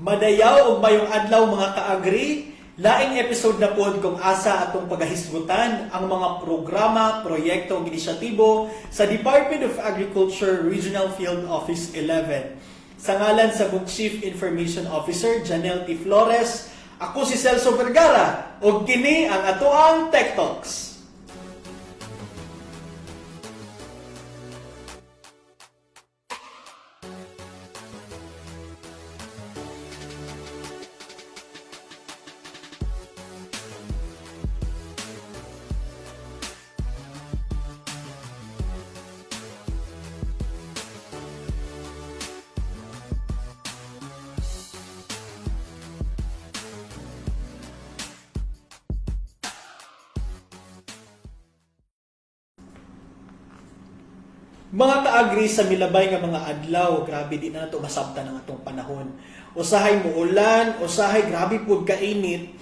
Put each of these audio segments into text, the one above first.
Madayaw og mayong adlaw mga kaagri, laing episode na pod kung asa atong pagahisgutan ang mga programa, proyekto ug inisyatibo sa Department of Agriculture Regional Field Office 11. Sa ngalan sa Book Chief Information Officer Janelle T. Flores, ako si Celso Vergara ug kini ang atoang Tech Talks. Mga kaagri sa milabay nga mga adlaw, grabe di na nato masabtan ang atong panahon. Usahay muulan, usahay grabe pud kainit,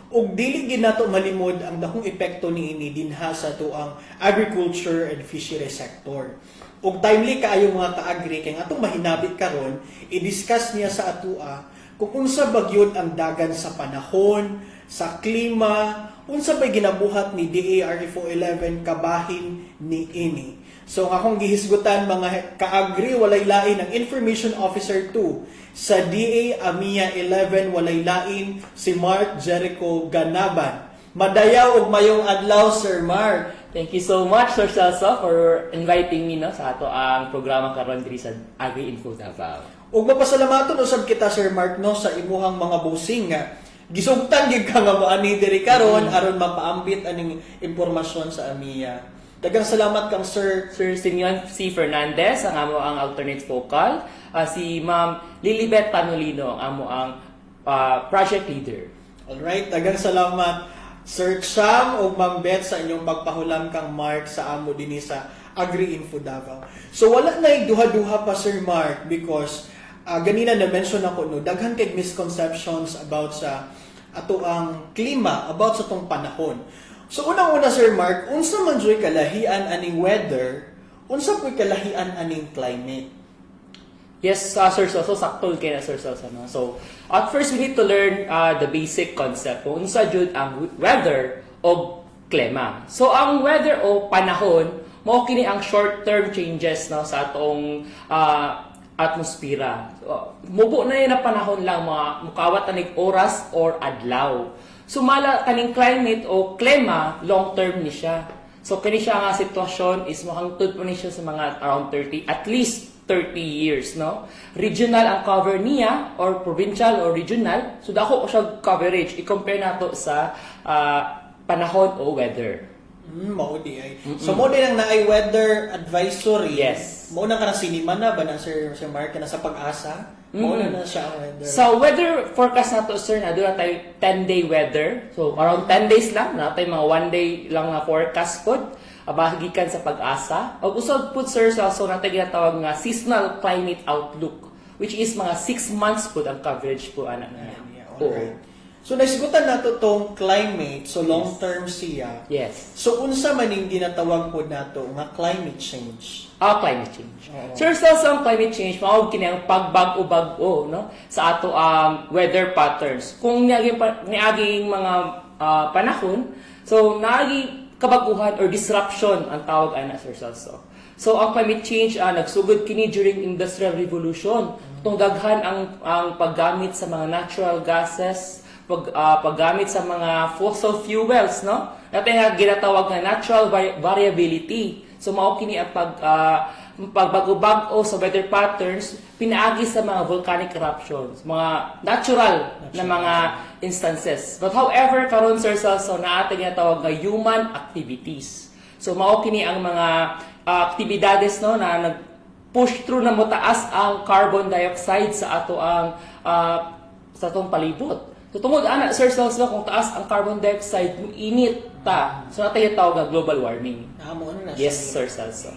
ug dili gid nato malimod ang dakong epekto niini dinha sa tuang agriculture and fishery sector. Ug timely kaayo mga kaagri kay atong mahinabit karon, i-discuss niya sa atua kung unsa bagyod ang dagan sa panahon, sa klima, unsa bay ginabuhat ni DARFO 11 kabahin niini. So akong gihisgutan mga kaagri walay lain ang Information Officer 2 sa DA AMIA 11 walay lain si Mark Jericho Ganaban. Madayaw og mayong adlaw Sir Mark. Thank you so much Sir Celso for inviting me sa ato ang programa karon diri sa Agri-Info Davao. Ug mapasalamaton usab kita Sir Mark sa imuhang mga busing nga gisugtan gyud ka nga moani diri karon aron mapaambit aning impormasyon sa AMIA. Daghang salamat kang Sir Simeon C. Fernandez, ang amo ang alternate focal. Si Ma'am Lilibet Panolino, ang amo ang project leader. Alright, daghang salamat Sir Cham o Ma'am Beth sa inyong pagpahulam kang Mark sa amo dinhi sa Agri-Info Davao. So wala na duha-duha pa Sir Mark because ganina na-mention ako daghan kay misconceptions about sa ato ang klima, about sa tong panahon. So unang-una Sir Mark, unsa man joy kalahian aning weather, unsa poy kalahian aning climate? Yes, Sir Celso, sakto kay na Sir Celso. No? So, at first we need to learn the basic concept kung unsa jud ang weather o klima. So, ang weather o panahon, mao kini ang short-term changes no sa atong atmosfera. So, mubo na yun na panahon lang mga mukawat anig oras or adlaw. Sumala kaning climate o klima, long term ni siya. So kini siya nga sitwasyon is mahangtod po ni siya sa mga around 30, at least 30 years, no? Regional ang cover niya or provincial or regional. So dako siya coverage i-compare nato sa panahon o weather. Mao di ay. So mo din ang naay weather advisory. Yes. Mo na kana sinima na ba na Sir Mark na sa pag-asa? Mo na siya ang weather. So weather forecast nato sir na doon tayo 10-day weather. So around 10 days lang na tayo mga 1 day lang na forecast pod bahagikan sa pag-asa. Og usab pod sir so na tayo ginatawag nga seasonal climate outlook which is mga 6 months pod ang coverage po ana na. Alright. So naisigutan nato tong climate, so long term siya. Yes. So unsa man ning ginatawag pod nato nga climate change? Climate change. Sir, so ang climate change, mao kini ang pagbag-o no sa ato weather patterns. Kung niaging mga panahon, so naagi kabaguhan or disruption ang tawag ana Sir Celso. So ang climate change nagsugod kini during Industrial Revolution. Tungdaghan ang paggamit sa mga natural gases, paggamit sa mga fossil fuels, no? Natin nga ginatawag na natural variability. So mao kini ang pagbago-bago sa weather patterns pinaagi sa mga volcanic eruptions, mga natural na mga instances. But however, karon Sir Celso na ating ginatawag nga human activities. So mao kini ang mga aktibidades no na nag-push through na motaas ang carbon dioxide sa ato ang sa atong palibot. So tungod ana Sir Celso kung taas ang carbon dioxide, init ta. So natay tawag nga global warming. Mo na Yes Sir Celso.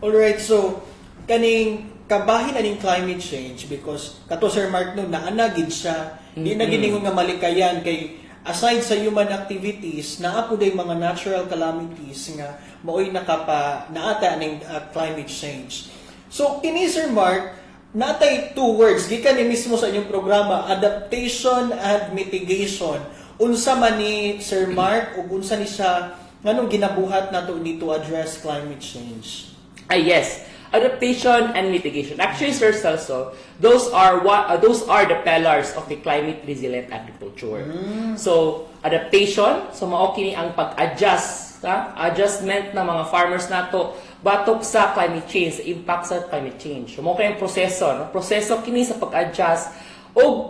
Alright, so kaning kabahin aning climate change because kato Sir Mark naanagid siya. Di na giningon nga malikayan kay aside sa human activities, naa po day mga natural calamities nga maoy naata aning climate change. So kini Sir Mark, natay two words gikan ni mismo sa inyong programa, adaptation and mitigation. Unsa man ni Sir Mark ug unsa ni siya nganong ginabuhat nato ni to address climate change? Yes, adaptation and mitigation. Actually, Sir Celso, those are the pillars of the climate resilient agriculture. So, adaptation, so mao kini ang pag-adjust, adjustment ng mga farmers nato batok sa climate change, sa impact sa climate change. So, mao kini ang proseso, no? Proseso kini sa pag-adjust o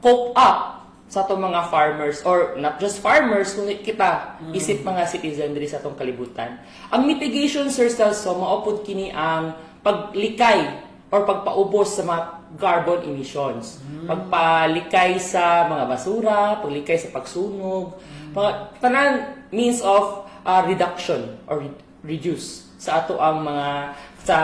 cope up sa atong mga farmers, or not just farmers, kundi kita, isip mga citizen diri sa atong kalibutan. Ang mitigation, Sir Celso, maupod kini ang paglikay or pagpaubos sa mga carbon emissions. Pagpalikay sa mga basura, paglikay sa pagsunog, tanan means of reduction or reduce sa ato ang mga sa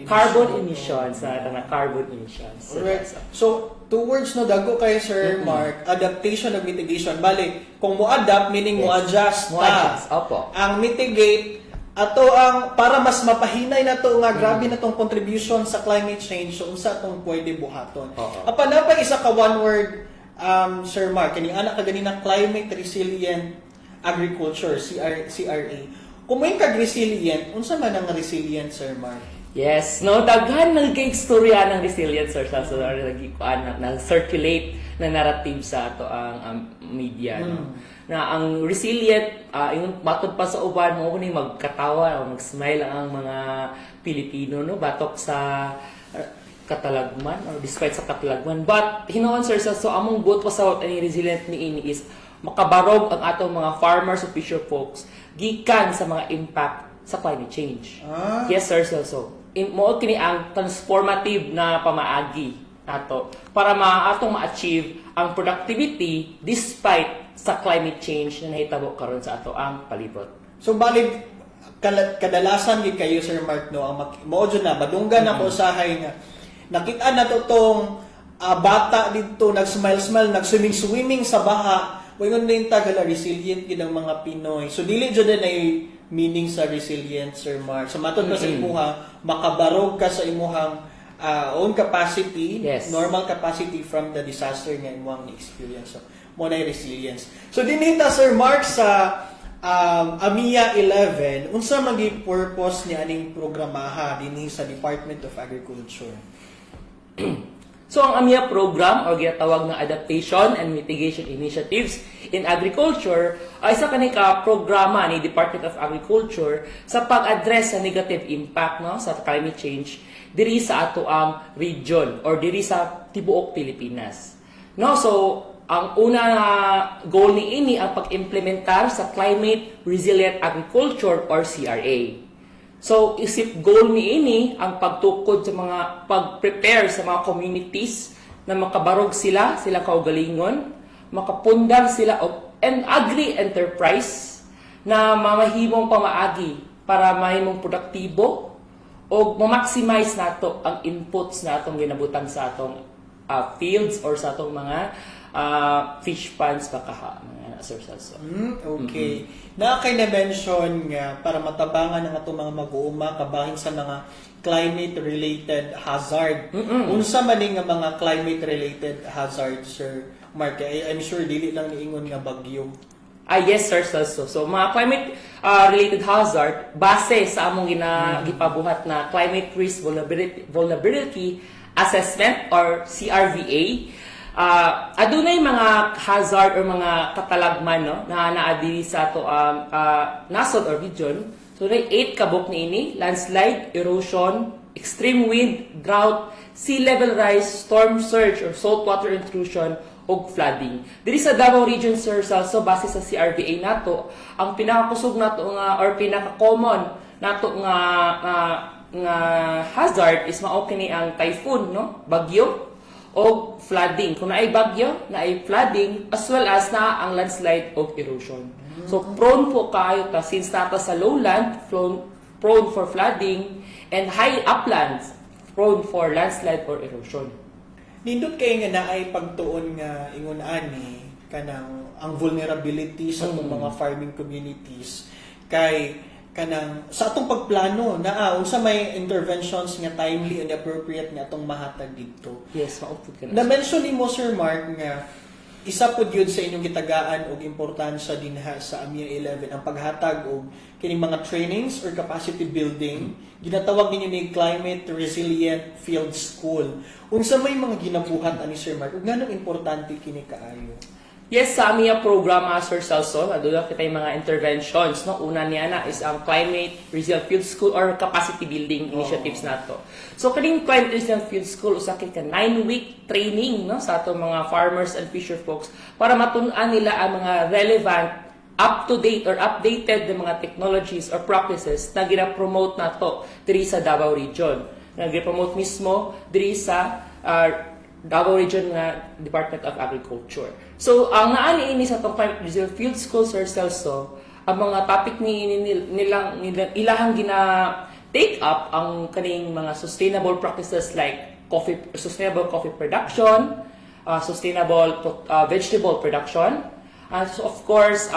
carbon emissions, carbon emissions. Alright. So, two words no dago kay Sir Mark, adaptation ug mitigation. Bali, kung mo adapt meaning mo adjust ta. Opo. Ang mitigate ato ang para mas mapahinay nato nga grabe na tong contribution sa climate change, so unsa tong pwede buhaton. Apan napay isa ka one word, Sir Mark, kani ana ka ganina climate resilient agriculture, CRA. Kung may kag-resilient, unsa man ang resilient, Sir Mark? Yes, no, daghan ng istorya ng resilience, Sir Celso, na-circulate na narrative sa ato ang media. No? Na ang resilient, yung matod pa sa uban, mo ni magkatawa o mag-smile ang mga Pilipino, no? Batok sa katalagman or despite sa katalagman. But, hinoon, Sir Celso, among buot pa sa any resilient ni ini is makabarog ang atong mga farmers o fisher folks gikan sa mga impact sa climate change. Yes, Sir Celso. Mo kini ang transformative na pamaagi nato para atong ma-achieve ang productivity despite sa climate change na nahitabo karon sa ato ang palibot. So balik kadalasan gid kayo, Sir Mark, no, ang mao na badunggan ako usahay nga nakita nato tong bata dito nag-smile nag-swimming sa baha. Wayon din tagala resilient gid ang mga Pinoy. So dili jud na meaning sa resilient, Sir Mark. So matod ka sa imuha, makabarog ka sa imuhang own capacity, normal capacity from the disaster nga imuhang experience. So mo na resilience. So dinita, Sir Mark, sa AMIA 11, unsa magi purpose ni aning programaha dinhi sa Department of Agriculture? So, ang AMIA program, o ginatawag na Adaptation and Mitigation Initiatives in Agriculture, ay isa kanika programa ni Department of Agriculture sa pag-address sa negative impact sa climate change diri sa ato ang region or diri sa tibuok Pilipinas. No, so ang una goal ni ini ang pag-implementar sa Climate Resilient Agriculture or CRA. So, isip goal ni ini ang pagtukod sa mga pag-prepare sa mga communities na makabarog sila kaugalingon, makapundar sila and agri-enterprise na mamahimong pamaagi para mahimong produktibo o ma-maximize nato ang inputs na atong ginabutan sa atong fields or sa atong mga fish ponds bakaha. Sir Celso. Okay. Na kay na-mention nga para matabangan ang atong mga mag-uuma kabahin sa mga climate-related hazard. Unsa man nga mga climate-related hazard, Sir Mark? I'm sure dili lang niingon nga bagyo. Yes, Sir Celso. So, mga climate-related hazard, base sa among gipabuhat na Climate Risk Vulnerability Assessment or CRVA, adunay mga hazard or mga katalagman na naadili sa ato nasod or region. So, 8 kabok niini: landslide, erosion, extreme wind, drought, sea level rise, storm surge or saltwater intrusion, o flooding. Diri sa Davao Region, Sir Celso, base sa CRVA nato, ang pinakakusog nato nga or pinaka-common nato nga hazard is mao kini ang typhoon, bagyo, o flooding. Kung naay bagyo, naay flooding, as well as na ang landslide o erosion. So, prone po kayo since nata sa lowland, prone for flooding, and high uplands, prone for landslide or erosion. Nindot kay nga naay pagtuon nga ingon ani kanang ang vulnerability sa mga farming communities kay kanang sa atong pagplano na unsa may interventions nga timely and appropriate nga atong mahatag dito. Yes, maupod ka na. Na-mention ni mo, Sir Mark, nga isa po yun sa inyong gitagaan o importansya dinha sa AMIA 11 ang paghatag og kining mga trainings or capacity building. Ginatawag ninyo ni Climate Resilient Field School. Unsa may mga ginabuhat ani Sir Mark ug nganong importante kini kaayo? Yes, sa aming program, Sir Celso, nadula kita yung mga interventions. No? Una niya na is ang Climate Resilient Field School or Capacity Building initiatives nato. So, kaning Climate Resilient Field School, usakit ka 9-week training no, sa atong mga farmers and fisher folks para matunan nila ang mga relevant, up-to-date or updated na mga technologies or practices na gina-promote nato diri sa Davao Region. Na gina-promote mismo diri sa Davao Region nga Department of Agriculture. So, ang naani ini sa itong Climate Resilient Field School, Sir Celso, ang mga topic ilahang gina-take up ang kaning mga sustainable practices like sustainable coffee production, sustainable vegetable production, and so of course,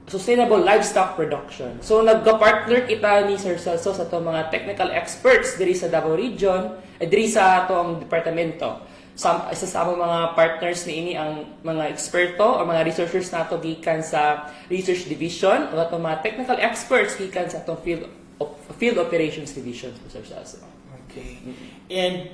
sustainable livestock production. So, nagka-partner kita ni Sir Celso sa itong mga technical experts diri sa Davao Region, diri sa itong departamento. Isa sa among mga partners ni ini ang mga eksperto o mga researchers nato gikan sa research division o itong mga technical experts gikan sa itong field operations division, Sir Celso. Okay. And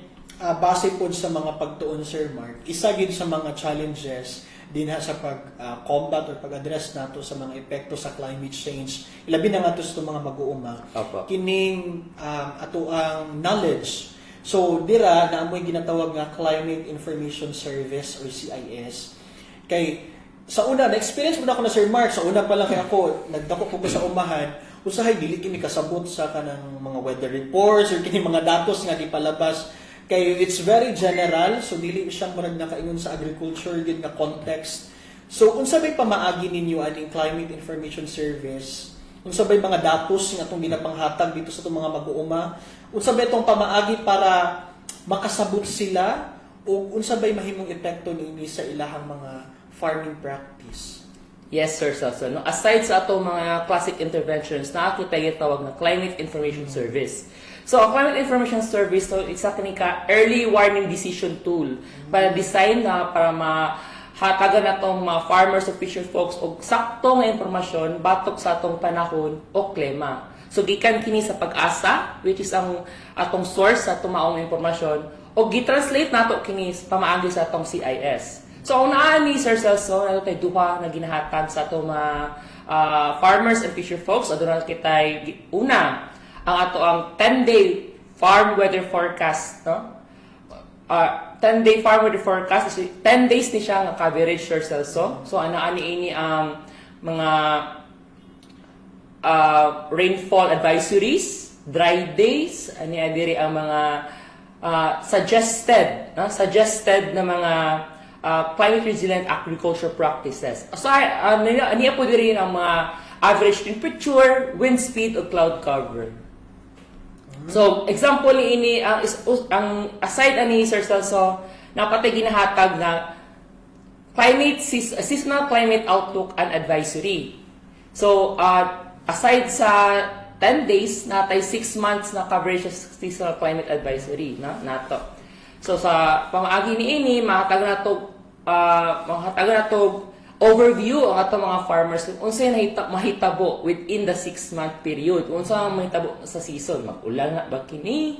base po sa mga pagtuon, Sir Mark, isa gid sa mga challenges din sa pag-combat or pag-address nato sa mga epekto sa climate change. Ilabi na nga to sa mga mag-uuma. Kining ato ang knowledge. So, dira na amoy ginatawag nga Climate Information Service or CIS. Kay sa una, na-experience mo na ako na Sir Mark, sa una pa lang kay ako, nagdako ko sa umahan, usahay dili kini kasabot sa kanang mga weather reports or kini mga datos nga di palabas. Kay it's very general, so dili siyang murag nakaingon sa agriculture gid nga context. So unsa bay pamaagi ninyo aning Climate Information Service? Unsa bay mga datos nga atong ginapanghatag dito sa itong mga mag-uuma? Unsa bay itong pamaagi para makasabot sila o unsa bay mahimong epekto niini sa ilahang mga farming practice? Yes, Sir Celso. No, aside sa atong mga classic interventions, nakakita yung tawag na Climate Information Service. So, ang Climate Information Service, so, isa ka early warning decision tool para design na para mahatagan na itong mga farmers o fisher folks o sakto nga informasyon batok sa atong panahon o klima. So, gikan kini sa Pag-asa, which is ang atong source sa tumaong informasyon, o gitranslate nato kini pamaagi sa atong CIS. So, ang naan ni Sir Celso, nato tayo duha na ginahatag sa atong mga farmers and fisher folks. Aduna kitay una, ang ato ang 10-day farm weather forecast, no? 10-day farm weather forecast, 10 days ni siya nga coverage, Sir Celso. So, ani ini ang mga rainfall advisories, dry days, ani diri ang mga suggested na mga climate resilient agriculture practices. So, niya po diri ang mga average temperature, wind speed, o cloud cover. So, example ni ini ang aside ani Sir Celso, napatay ginahatag na seasonal climate outlook and advisory. So, aside sa 10 days, natay 6 months na coverage sa seasonal climate advisory nato. So, sa pamaagi ni ini, mahatag na to overview ang ato mga farmers kung unsay mahitabo within the 6-month period. Unsa ang mahitabo sa season, mag-ulan na ba kini?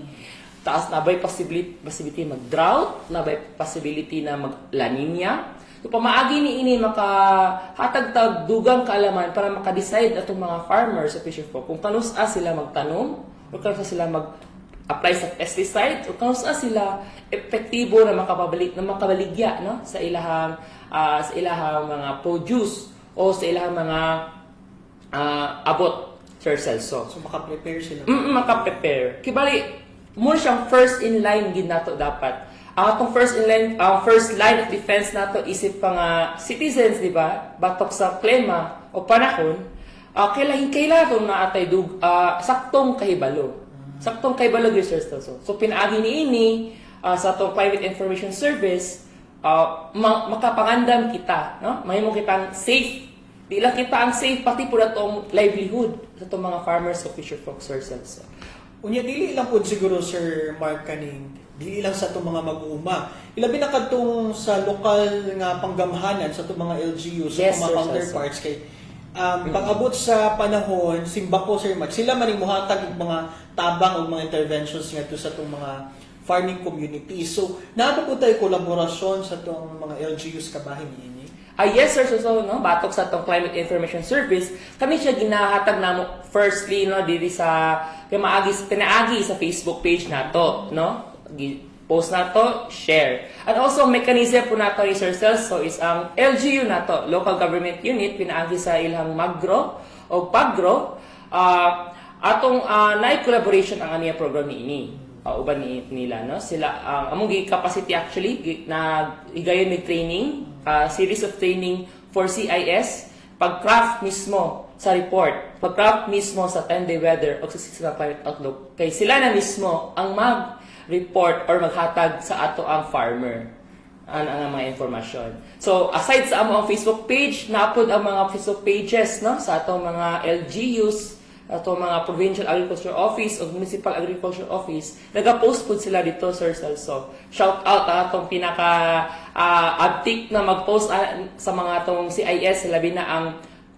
Taas na ba'y possibility mag-drought, na ba'y possibility na mag-La Nina? So pamaagi ni ini makahatag dugang kaalaman para maka-decide atong mga farmers sa fisher folk kung kanusa sila magtanom o kanusa sila mag-apply sa pesticide o kanusa sila epektibo na makabaligya no sa ilahang mga produce o sa ilahang mga abot, Sir Celso. So maka-prepare sila. Maka-prepare. Kibali, muna siyang first in line gid nato dapat. Ang atong first line of defense nato isip pa nga citizens, di ba? Batok sa klima o panahon, kailangan na atay saktong kahibalo. Saktong kahibalo, Sir Celso. So pinaagi ni ini sa atong Climate Information Service, makapangandam kita, no? Mahimo kitang safe di lang kita ang safe pati po na itong livelihood sa itong mga farmers o fisher folk, Sir Celso. Unya dili lang po siguro Sir Mark kaning dili lang sa itong mga mag-uuma. Ilabi na kadtong sa lokal nga panggamhanan sa itong mga LGU sa Yes, itong mga Sir counterparts kay pag-abot sa panahon Simbako Sir Mark sila man muhatag og mga tabang o mga interventions ngadto sa itong mga farming community. So naano po tayo kolaborasyon sa itong mga LGUs kabahin niini? Yes, sir. So, no, batok sa itong Climate Information Service, kami siya ginahatag na firstly, no, dili sa, kaya tinaagi sa Facebook page na to, no? Post na to, share. And also, mechanism po na to ni Sir Celso is ang LGU na to, Local Government Unit, pinaagi sa ilang magro o pagro, na-collaboration ang aniya program ni ini. Uban nila, no? Sila, among capacity actually, na higayon may training, series of training for CIS, pag-craft mismo sa report, pag-craft mismo sa 10-day weather o sa seasonal climate outlook. Kay sila na mismo ang mag-report or maghatag sa ato ang farmer ang mga informasyon. So, aside sa among Facebook page, na-upload ang mga Facebook pages, no, sa atong mga LGUs, ato mga Provincial Agriculture Office o Municipal Agriculture Office, nag-post po sila dito, Sir Celso. Shout out atong pinaka-uptick na mag-post sa mga atong CIS, labi na ang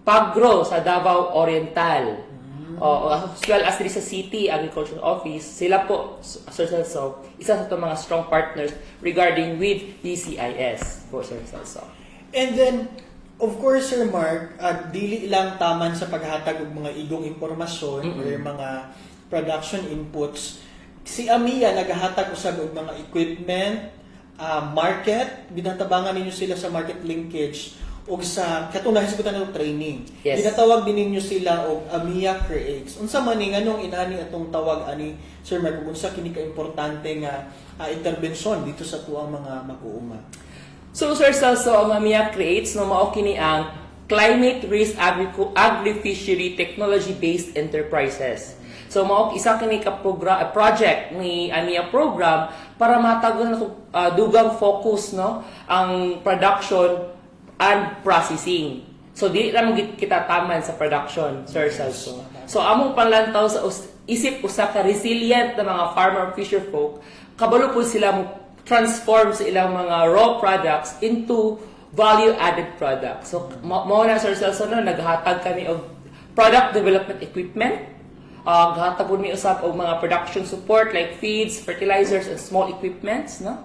Pagro sa Davao Oriental. As well as sa City Agriculture Office, sila po, Sir Celso, isa sa itong mga strong partners regarding with DCIS po, Sir Celso. And then, of course, Sir Mark, dili lang taman sa paghatag og mga igong impormasyon or mga production inputs. Si AMIA naghahatag usab og mga equipment, market, binatabangan ninyo sila sa market linkage og sa katong nahisgutan ng training. Yes. Ginatawag din ninyo sila og AMIA Creates. Unsa man ni nganong inani atong tawag ani Sir Mark ug unsa kini ka importante nga interbensyon dito sa tuang mga mag-uuma? So, Sir Celso, ang AMIA Creates, no, mao kini ang Climate Risk Agri-Fishery Technology-Based Enterprises. So, mao isa kini ka project ni AMIA program para matagon na dugang focus, no, ang production and processing. So, di lang kita taman sa production, Sir Celso. So, among panlantaw sa isip usa ka resilient na mga farmer fisher folk, kabalo po sila mo transform sa ilang mga raw products into value-added products. So, mao na, Sir Celso, no, naghatag kami og product development equipment, naghatag po mi usab og mga production support like feeds, fertilizers, and small equipments, no?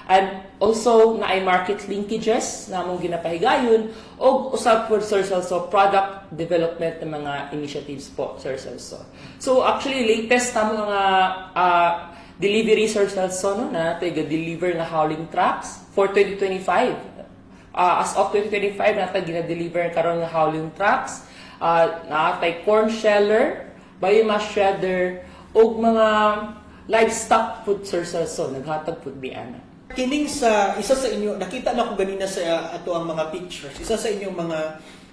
And also, na ay market linkages na among ginapahigayon og usab po, Sir Celso, product development ng mga initiatives po, Sir Celso. So, actually, latest na mga delivery, Sir Celso, no, na deliver nga hauling trucks for 2025. As of 2025, natin gina-deliver karon nga hauling trucks, natay corn sheller, biomass shredder, o mga livestock food, Sir Celso, naghatag food biana. Kining sa isa sa inyo, nakita na ko ganina sa ato ang mga pictures. Isa sa inyong mga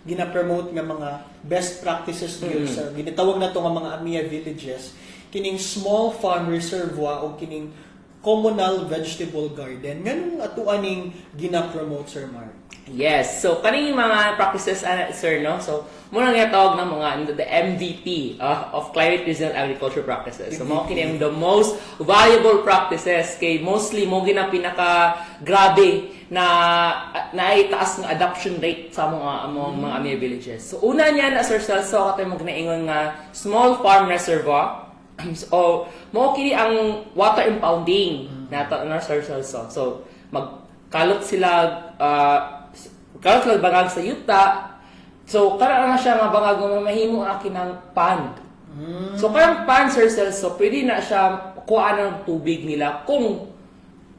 gina-promote nga mga best practices niyo sa ginatawag na to nga mga AMIA villages, kining small farm reservoir o kining communal vegetable garden. Nganong ato aning gina-promote, Sir Mark? Yes. So, kaning mga practices, sir, no? So, muna nga tawag ng mga the MVP of climate resilient agriculture practices. So, mo kini the most valuable practices kay mostly mo gina pinaka grabe na itaas ng adoption rate sa mga mga AMIA villages. So, una niya na, Sir Celso, katay mo ginaingon nga small farm reservoir. So, mo kini ang water impounding nato na, Sir Celso. So, magkalot sila bangag sa yuta. So, karang na siya nga bangag nga mahimo ang akinang pond. So, karang pond, Sir Celso, pwede na siya kuhaan ng tubig nila kung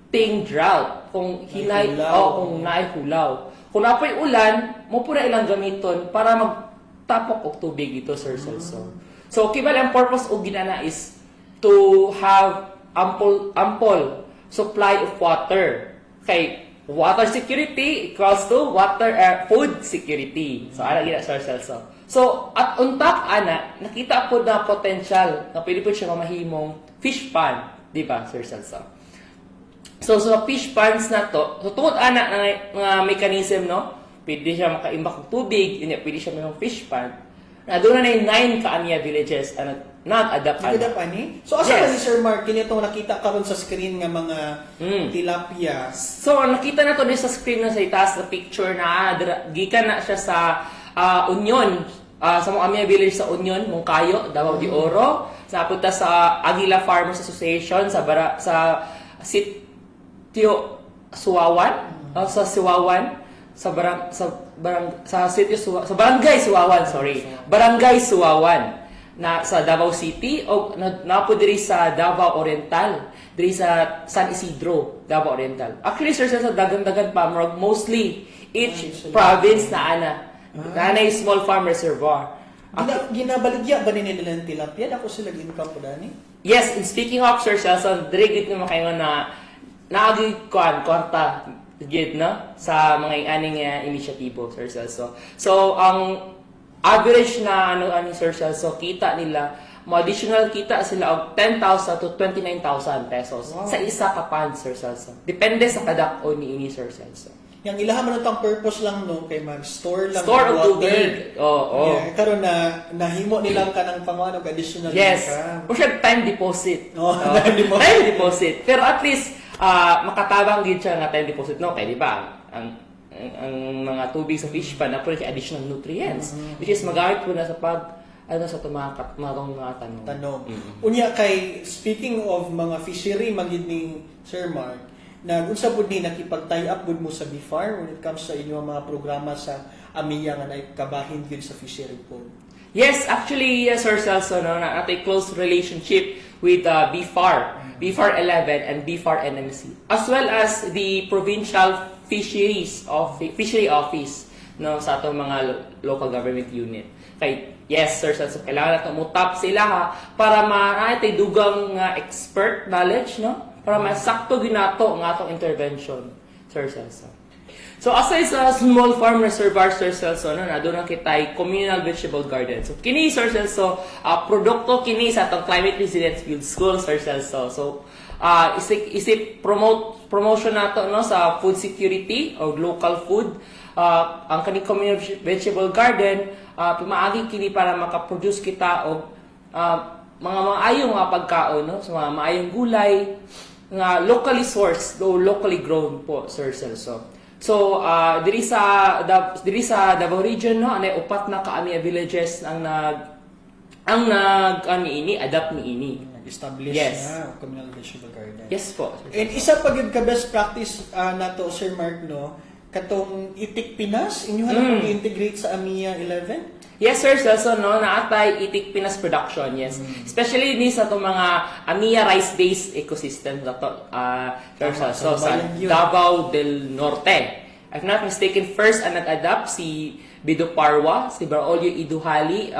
ting drought, kung hinay, kung naihulaw. Kung napoy ulan, mo po na ilang gamiton para magtapok og tubig dito, Sir Celso. So, kibali ang purpose o ginana is to have ample supply of water. Kay water security equals to food security. So, ana gina, Sir Celso. So, at on top, nakita po na potential na pwede po siya mamahimong fish pond. Di ba, Sir Celso? So, sa fish ponds na to, so tungod nga mechanism, no? pwede siya makaimbak ng tubig, yun, pwede siya mayroong fish pond. Na doon na yung 9 ka-amiya villages nag-adapt. Nagdap ani? So asa Yes. ka ni Sir Mark kini itong nakita karon sa screen nga mga tilapia. So, nakita na to din sa screen na sa itaas na picture na gikan na siya sa Union, sa mga Amiya Village sa Union, Moncayo, Davao de Oro. Napunta sa Aguila Farmers Association sa Sitio Suwawan, sa Suwawan, sa Barangay Suwawan, Barangay Suwawan na sa Davao City o napo diri sa Davao Oriental, diri sa San Isidro, Davao Oriental. Actually sir sa dagan-dagan pa mostly each province na nanay small farm reservoir. Ginabaligya ba ni nila ng tilapia? Ako sila income po dani. Yes, and speaking of sir Celso, diri gid naman kayo na naagi kwarta gid no sa mga aning inisyatibo sir Celso. So ang average na ani Sir Celso, kita nila, mo additional kita sila og 10,000 to 29,000 pesos sa isa ka pan Sir Celso. Depende sa kadak-o ni Sir Celso. Yang ilaha man itong purpose lang no kay mag-store lang Store ng og tubig. Oo. Yeah, karon na nahimo nilang kanang pangano additional Yes. income. O siya time deposit. Oh, Oo. Time deposit. Pero at least makatabang gid siya nga time deposit no kay di ba ang mga tubig sa fish pan na pwede additional nutrients which is magamit po na sa sa tumakat mga tanong. Unya kay speaking of mga fishery magid ni Sir Mark na unsa pud ni nakipag-tie up gud mo sa BIFAR when it comes sa inyong mga programa sa Amiya nga kabahin gyud sa fishery po. Yes, actually, Sir Celso, no, na at a close relationship with BIFAR 11 and BIFAR NMC, as well as the provincial fishery office no sa atong mga local government unit. Kay yes sir, so kailangan nato mutap sila ha para maatay dugang expert knowledge no para masakto ginato nga atong intervention sir Celso. So aside sa small farm reservoir Sir Celso no nadto na kitay communal vegetable garden. So kini Sir Celso produkto kini sa atong climate resilience field school Sir Celso. So isip promotion nato no sa food security or local food. Ang kaning communal vegetable garden pimaagi kini para makaproduce kita og mga maayong nga pagkaon no, so mga maayong gulay nga locally sourced o locally grown po Sir Celso. So diri sa Davao region no anay upat na ka-Amiya villages ang adapt niini. Establish Yes. na communal vegetable garden. Yes po. And isa pa gyud ka best practice nato Sir Mark no katong Itik Pinas inyo na pag-integrate sa Amiya 11? Yes sir, Celso no naatay Itik Pinas production, yes. Especially ni sa itong mga Amiya rice-based ecosystem dato Sir Celso sa Davao del Norte. If not mistaken, first ang nag-adapt si Bido Parwa, si Barolio Iduhali,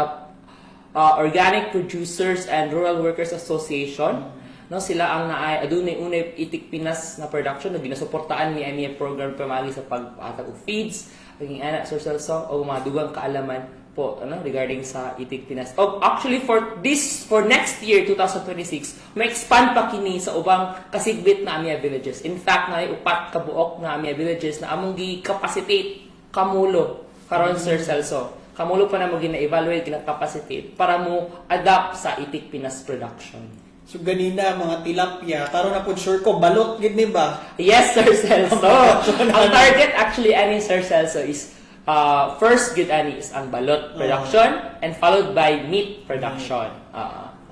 Organic Producers and Rural Workers Association. No, sila ang adunay unay Itik Pinas na production na ginasuportaan ni Amiya program pamagi sa pag-atag og feeds, ang ana Sir Celso o mga dugang kaalaman po regarding sa Itik Pinas. Actually for next year 2026, may expand pa kini sa ubang kasigbit na Amiya villages. In fact, na upat ka buok na Amiya villages na among gi-capacitate kamulo karon Sir Celso. Kamulo pa na mo gina-evaluate gina-capacitate para mo adapt sa Itik Pinas production. So ganina mga tilapia, karon na pud sure ko balot gid ni ba? Yes, Sir Celso. Ang target actually ani Sir Celso is first good ani is ang balot production and followed by meat production.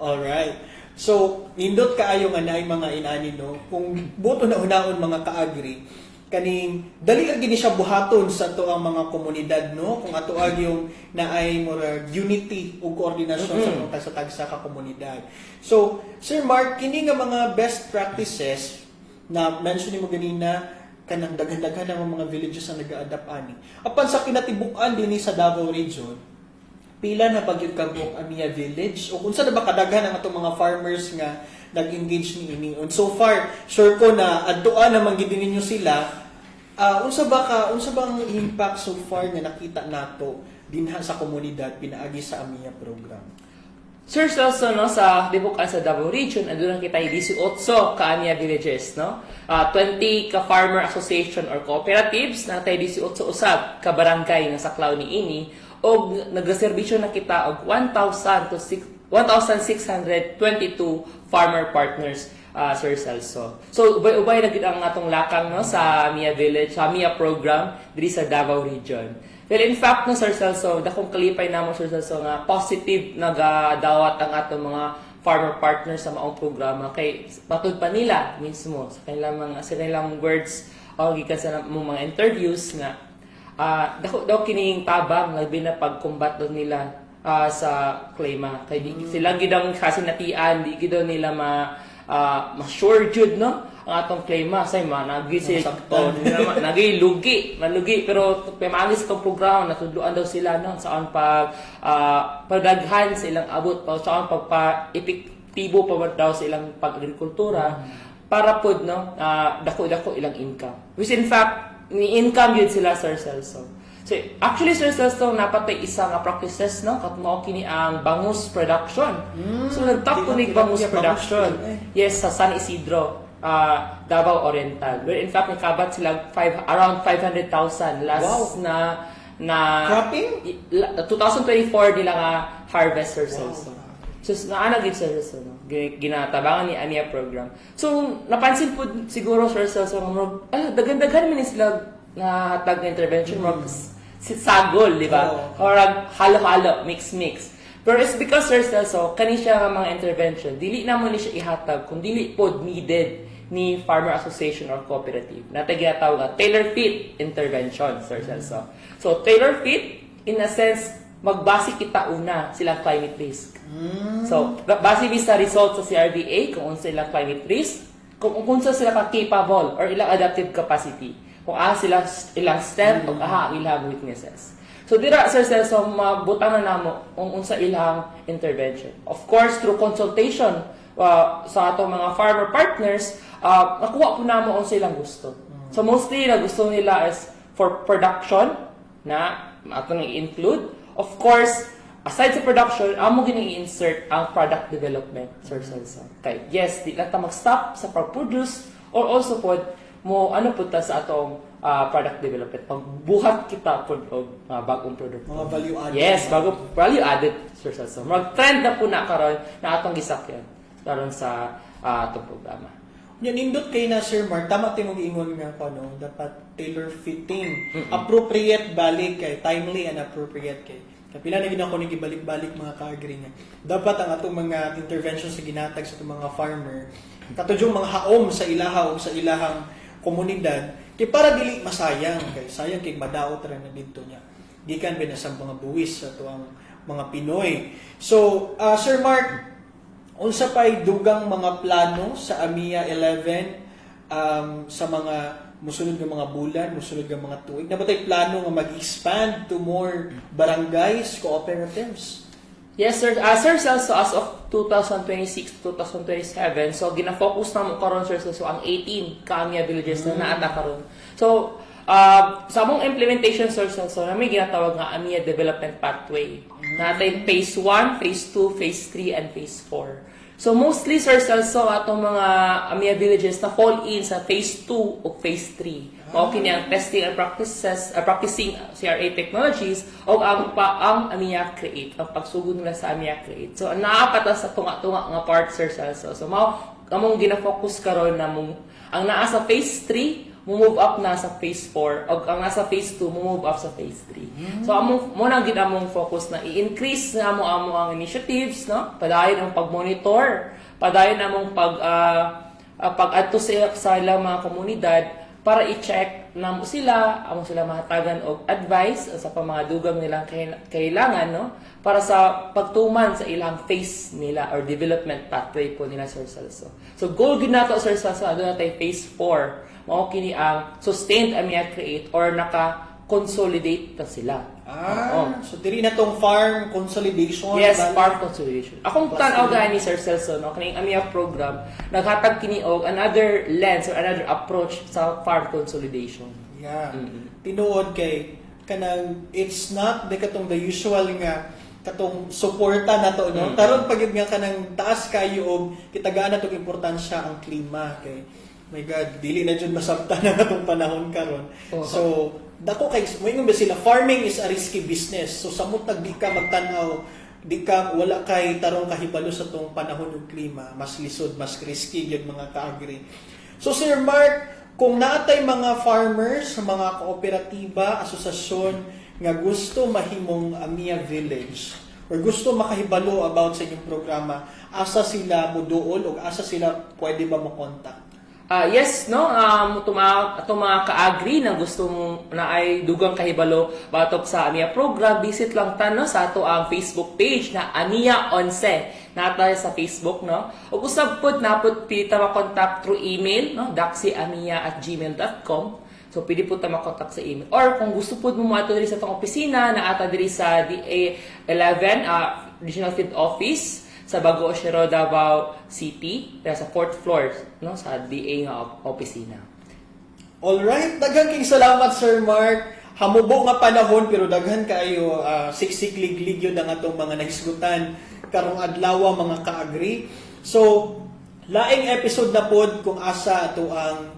All right. So nindot kaayo nga naay mga inani no kung buto na unaon mga kaagri kaning dali ra gini siya buhaton sa to ang mga komunidad no kung ato yung naay more unity ug koordinasyon sa mga tagsa ka komunidad. So Sir Mark, kini nga mga best practices na mention mo ganina kanang daghan-daghan ang mga villages na nag-adapt ani. Apan sa kinatibuk-an dinhi sa Davao region, pila na pagyud ka buok Amiya village o unsa na ba kadaghan ang atong mga farmers nga nag-engage ni ini. And so far, sure ko na adtuan naman gid ninyo sila. Unsa bang impact so far nga nakita nato dinha sa komunidad pinaagi sa Amiya program? Sir Celso, no, sa Dibukan sa Davao Region, andun lang kita 18 ka-AMIA villages, no? 20 ka-farmer association or cooperatives, na tayo 18 usab ka-barangay nga saklaw ni ini, o nagreserbisyo na kita og 1,622 farmer partners, Sir Celso. So, ubay-ubay na gid ang atong lakang, no, sa AMIA village, sa AMIA program diri sa Davao Region. Well, in fact, no, Sir Celso, dakong kalipay namo, Sir Celso, nga positive nagadawat ang atong mga farmer partners sa maong programa kay patud pa nila mismo sa kanilang words o gikan sa mga interviews nga dako daw kining tabang labi na pagkombat daw nila sa klima kay di sila gidang kasinatian di gid nila ma-sure jud, no, ang atong klima say managi nagi malugi pero pemangis kong programa natudloan daw sila, no, saan pagdaghan sa ilang abot pa saan epektibo pa daw sa ilang pag-agrikultura para pod, no, dako ilang income, which in fact ni income yun sila, Sir Celso. So actually, Sir Celso, napatay isa nga practices, no, kat mao kini ang bangus production. So nagtap ko ni bangus production. Yes, sa San Isidro, Davao Oriental. Where in fact nakabat sila around 500,000 last na cropping 2024 nila nga harvest, Sir Celso. So naana gid, Sir Celso, no, ginatabangan ni AMIA program. So napansin po siguro, Sir Celso, dagan-dagan man sila na hatag na intervention mo sagol, di ba? Or halo-halo, mix. Pero it's because, Sir Celso, kani siya nga mga intervention, dili na mo ni siya ihatag kung dili pod needed ni farmer association or cooperative. Natagiyataw nga tailor-fit intervention, Sir Celso. So, tailor-fit, in a sense, magbase kita una silang climate risk. So, base sa result sa CRVA, kung unsa ilang climate risk, kung unsa sila ka-capable or ilang adaptive capacity, kung sila ilang strength o ilang weaknesses. So, dira, Sir Celso, mabutang na namo kung unsa ilang intervention. Of course, through consultation sa atong mga farmer partners, nakuha po namo unsa ilang gusto. So, mostly, na gusto nila is for production na atong i-include. Of course, aside sa production, amo gini-insert ang product development, Sir Celso. Okay, yes, di lang ta mag-stop sa pag-produce or also po mo punta sa atong product development. Pagbuhat kita po bagong product. Mga value added. Yes, value added, Sir Celso. Mag-trend na po na karon na atong gisakyan karon sa atong programa. Yan, indot kay na, Sir Mark, tama tayo mag-ingon nga ko, no? Dapat tailor-fitting. Appropriate balik kay, timely and appropriate kay. Kapila na gina ko ni gibalik-balik mga ka-agree nga. Dapat ang atong mga intervention sa ginatag sa itong mga farmer, katudyong mga haom sa ilahaw o sa ilahang komunidad, kay para dili masayang, kay sayang kay madaot ra na dito niya. Gikan binasang mga buwis sa tuang mga Pinoy. So, Sir Mark, unsa pay dugang mga plano sa AMIA 11 sa mga musunod nga mga bulan, musunod nga mga tuig? Nabatay plano nga mag-expand to more barangays, cooperatives? Yes, sir. Sir Celso, as of 2026-2027, so gina-focus na mo karon, Sir Celso, ang 18 ka-AMIA villages na naata karon. So, sa among implementation, Sir Celso, na may ginatawag nga AMIA Development Pathway. Natin phase 1, phase 2, phase 3, and phase 4. So mostly, Sir Celso, atong mga AMIA villages na fall in sa phase 2 o phase 3. Mao kini ang testing and practicing CRA technologies o ang AMIA Create, ang pagsugod nila sa AMIA Create. So naapata sa tunga-tunga nga part, Sir Celso. So mao among gina-focus karon na ang naa sa phase 3 move up na sa phase 4 o ang nasa phase 2 move up sa phase 3. So among mo nang gid among focus na i-increase na amo ang initiatives, no? Padayon ang pag-monitor, padayon among pag-adto sa ilang mga komunidad para i-check na mo sila, amo sila mahatagan og advice sa mga dugang nilang kailangan, no? Para sa pagtuman sa ilang phase nila or development pathway po nila, Sir Celso. So goal gid nato, Sir Celso, adto na tay phase 4. Mao kini ang sustained AMIA Create or naka-consolidate na sila. So diri na tong farm consolidation. Yes, farm consolidation. Akong tan-aw gani, Sir Celso, no, kaning AMIA program naghatag kini og another lens or another approach sa farm consolidation. Yeah. Tinuod kay kanang it's not the katong the usual nga katong suporta na to, no? Karon pag yun nga kanang taas kayo og kitagaan na tong importansya ang klima kay my God, dili na jud masabtan na atong panahon karon. Oo. So dako kay moingon ba sila, farming is a risky business. So samot di ka magtan-aw, di ka wala kay tarong kahibalo sa tong panahon ug klima, mas lisod, mas risky gyud mga ka-agri. So Sir Mark, kung naatay mga farmers, mga kooperatiba, asosasyon nga gusto mahimong Amia Village or gusto makahibalo about sa inyong programa, asa sila muduol o asa sila pwede ba mo contact? Yes, no? Itong mga ka-agri na gusto na ay dugang kahibalo batok sa Amia program, visit lang ta no, sa ato ang Facebook page na Amia 11. Nata sa Facebook, no? O usab pod napod pita ma-contact through email, no? daxiamia@gmail.com. So, pwede po ta makontak sa email. Or kung gusto po mo ato diri sa itong opisina, na ata diri sa DA11, Regional Field Office, sa Bago Oshiro, Davao City, sa 4th floor, no, sa DA nga opisina. Alright, daghan king salamat Sir Mark. Hamubo nga panahon pero daghan kaayo siksik-liglig yun ang atong mga nahisgutan karong adlaw mga ka-agri. So, laing episode na pod kung asa ato ang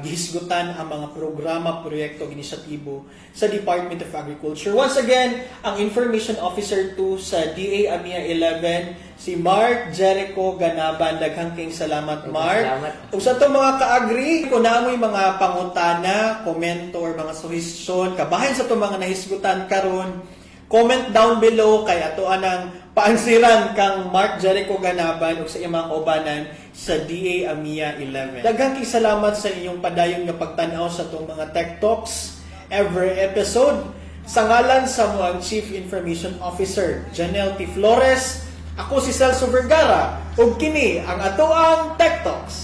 gihisgutan ang mga programa, proyekto, inisyatibo sa Department of Agriculture. Once again, ang Information Officer 2 sa DA Amia 11, si Mark Jericho Ganaban. Daghang king salamat, Mark. Salamat. Kung sa itong mga ka-agri, kung naamoy mga pangutana, komento, or mga suhestyon, kabahin sa itong mga nahisgutan karon, comment down below kay ato anang paansiran kang Mark Jericho Ganaban o sa iyang mga kaubanan sa DA Amia 11. Daghang king salamat sa inyong padayon nga pagtan-aw sa itong mga Tech Talks every episode. Sa ngalan sa mga Chief Information Officer, Janelle T. Flores, ako si Celso Vergara, ug kini ang atoang Tech Talks.